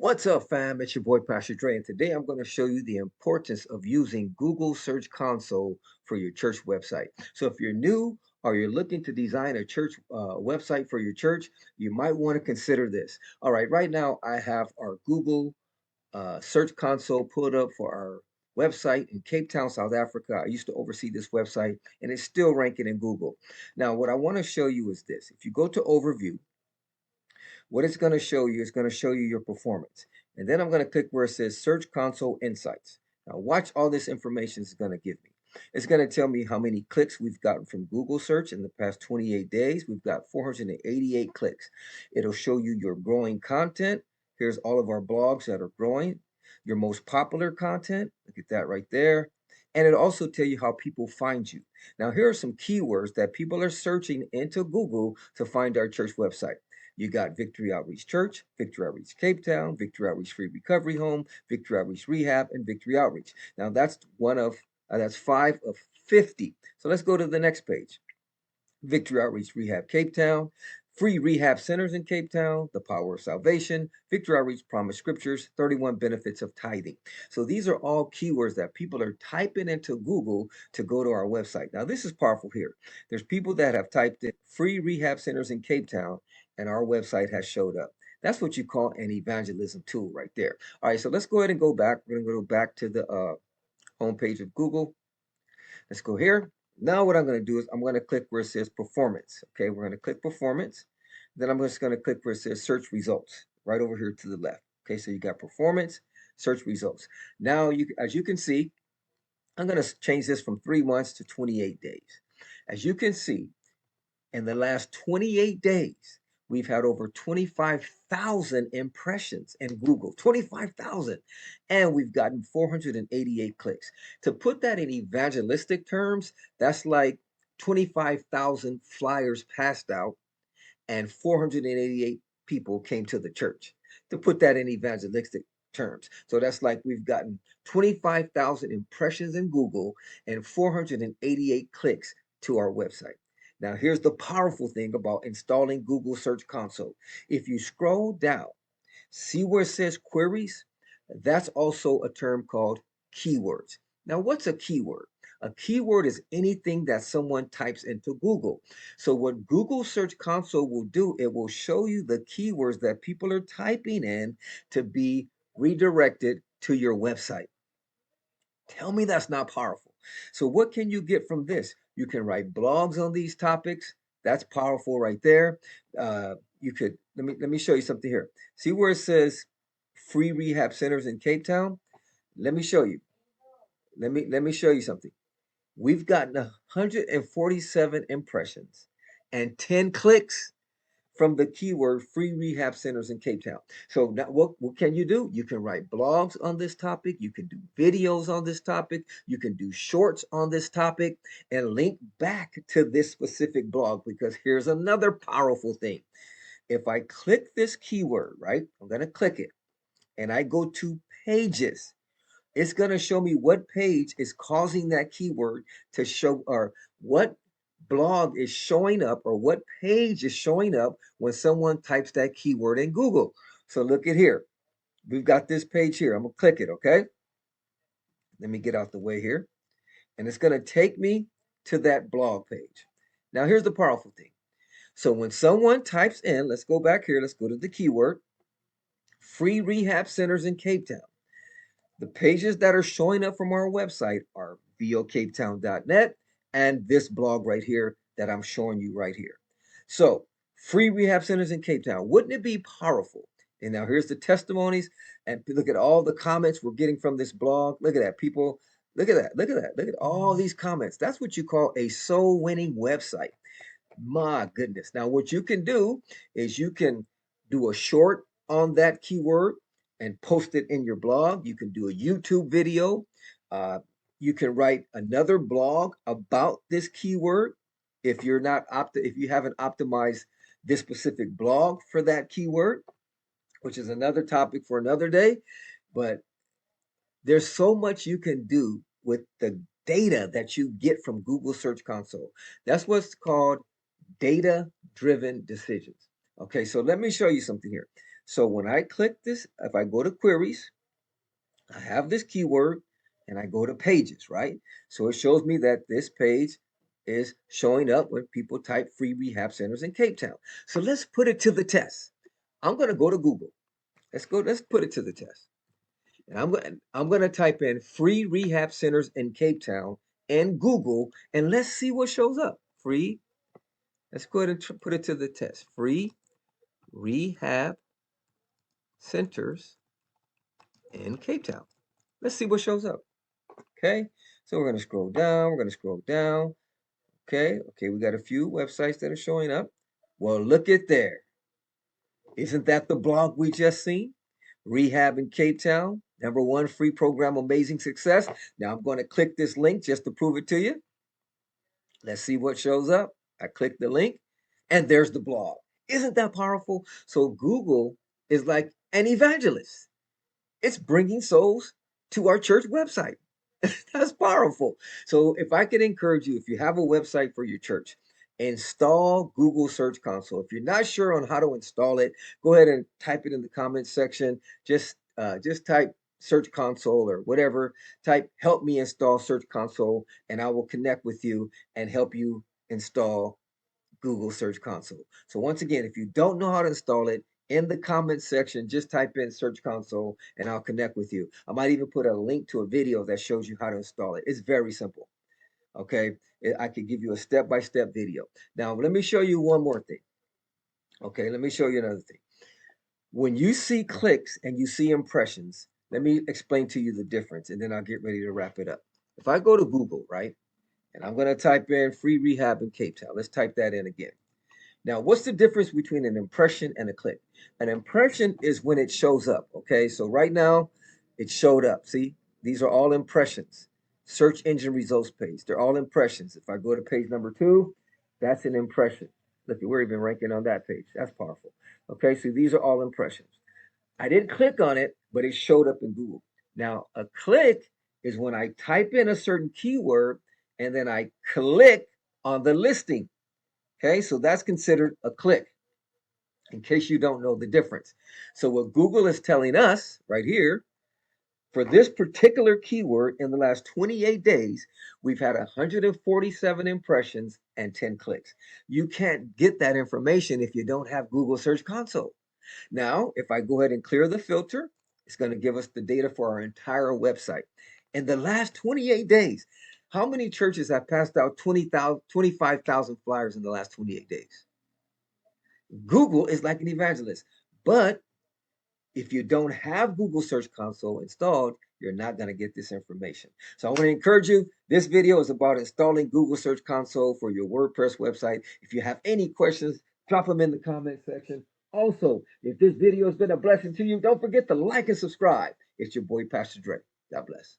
What's up, fam? It's your boy Pastor Dre, and today I'm going to show you the importance of using Google Search Console for your church website. So, if you're new or you're looking to design a church website for your church, you might want to consider this. All right now I have our Google Search Console pulled up for our website in Cape Town, South Africa. I used to oversee this website, and it's still ranking in Google. Now, what I want to show you is this: if you go to Overview, what it's going to show you is going to show you your performance. And then I'm going to click where it says Search Console Insights. Now watch all this information is going to give me. It's going to tell me how many clicks we've gotten from Google search in the past 28 days. We've got 488 clicks. It'll show you your growing content. Here's all of our blogs that are growing. Your most popular content. Look at that right there. And it'll also tell you how people find you. Now, here are some keywords that people are searching into Google to find our church website. You got Victory Outreach Church, Victory Outreach Cape Town, Victory Outreach Free Recovery Home, Victory Outreach Rehab, and Victory Outreach. Now that's 5 of 50. So let's go to the next page. Victory Outreach Rehab Cape Town, free rehab centers in Cape Town, the power of salvation, Victory Outreach Promise Scriptures, 31 benefits of tithing. So these are all keywords that people are typing into Google to go to our website. Now this is powerful here. There's people that have typed in free rehab centers in Cape Town and our website has showed up. That's what you call an evangelism tool right there. All right, so let's go ahead and go back. We're going to go back to the homepage of Google. Let's go here. Now what I'm going to do is I'm going to click where it says performance. Okay, we're going to click performance. Then I'm just going to click where it says search results right over here to the left. Okay, so you got performance, search results. Now, as you can see, I'm going to change this from 3 months to 28 days. As you can see, in the last 28 days, we've had over 25,000 impressions in Google, 25,000, and we've gotten 488 clicks. To put that in evangelistic terms, that's like 25,000 flyers passed out and 488 people came to the church. To put that in evangelistic terms. So that's like we've gotten 25,000 impressions in Google and 488 clicks to our website. Now, here's the powerful thing about installing Google Search Console. If you scroll down, see where it says queries? That's also a term called keywords. Now, what's a keyword? A keyword is anything that someone types into Google. So what Google Search Console will do, it will show you the keywords that people are typing in to be redirected to your website. Tell me that's not powerful. So what can you get from this? You can write blogs on these topics. That's powerful right there. You could let me show you something here. See where it says free rehab centers in Cape Town? Let me show you. Let me show you something. We've gotten 147 impressions and 10 clicks from the keyword free rehab centers in Cape Town. So now what can you do? You can write blogs on this topic. You can do videos on this topic. You can do shorts on this topic and link back to this specific blog, because here's another powerful thing. If I click this keyword, right, I'm going to click it and I go to pages, it's going to show me what page is causing that keyword to show, or what blog is showing up, or what page is showing up when someone types that keyword in Google. So look at here. We've got this page here. I'm going to click it, okay? Let me get out the way here. And it's going to take me to that blog page. Now, here's the powerful thing. So when someone types in, let's go back here. Let's go to the keyword, free rehab centers in Cape Town. The pages that are showing up from our website are vocapetown.net and this blog right here that I'm showing you right here. So, free rehab centers in Cape Town. Wouldn't it be powerful? And now here's the testimonies, and look at all the comments we're getting from this blog. Look at that, people. Look at that. Look at that. Look at all these comments. That's what you call a soul winning website. My goodness. Now, what you can do is you can do a short on that keyword and post it in your blog. You can do a YouTube video. You can write another blog about this keyword if if you haven't optimized this specific blog for that keyword, which is another topic for another day. But there's so much you can do with the data that you get from Google Search Console. That's what's called data-driven decisions. Okay, so let me show you something here. So when I click this, if I go to queries, I have this keyword and I go to pages, right? So it shows me that this page is showing up when people type free rehab centers in Cape Town. So let's put it to the test. I'm going to go to Google. Let's put it to the test. And I'm going to type in free rehab centers in Cape Town and Google, and let's see what shows up. Free. Let's go ahead and put it to the test. Free rehab centers in Cape Town. Let's see what shows up. Okay. So we're going to scroll down. We're going to scroll down. Okay. We got a few websites that are showing up. Well, look at there. Isn't that the blog we just seen? Rehab in Cape Town. #1 free program, amazing success. Now I'm going to click this link just to prove it to you. Let's see what shows up. I click the link and there's the blog. Isn't that powerful? So Google is like an evangelist. It's bringing souls to our church website. That's powerful. So if I could encourage you, if you have a website for your church, install Google Search Console. If you're not sure on how to install it, go ahead and type it in the comments section. Just type Search Console or whatever. Type help me install Search Console, and I will connect with you and help you install Google Search Console. So once again, if you don't know how to install it, in the comments section, just type in Search Console and I'll connect with you. I might even put a link to a video that shows you how to install it. It's very simple. Okay. I could give you a step-by-step video. Now, let me show you one more thing. Okay. Let me show you another thing. When you see clicks and you see impressions, let me explain to you the difference and then I'll get ready to wrap it up. If I go to Google, right, and I'm going to type in free rehab in Cape Town, let's type that in again. Now, what's the difference between an impression and a click? An impression is when it shows up. Okay, so right now it showed up. See, these are all impressions. Search engine results page. They're all impressions. If I go to page #2, that's an impression. Look, we're even ranking on that page. That's powerful. Okay, so these are all impressions. I didn't click on it, but it showed up in Google. Now, a click is when I type in a certain keyword and then I click on the listing. Okay, so that's considered a click, in case you don't know the difference. So what Google is telling us right here, for this particular keyword in the last 28 days, we've had 147 impressions and 10 clicks. You can't get that information if you don't have Google Search Console. Now, if I go ahead and clear the filter, it's going to give us the data for our entire website. In the last 28 days, how many churches have passed out 25,000 flyers in the last 28 days? Google is like an evangelist. But if you don't have Google Search Console installed, you're not going to get this information. So I want to encourage you. This video is about installing Google Search Console for your WordPress website. If you have any questions, drop them in the comment section. Also, if this video has been a blessing to you, don't forget to like and subscribe. It's your boy, Pastor Dre. God bless.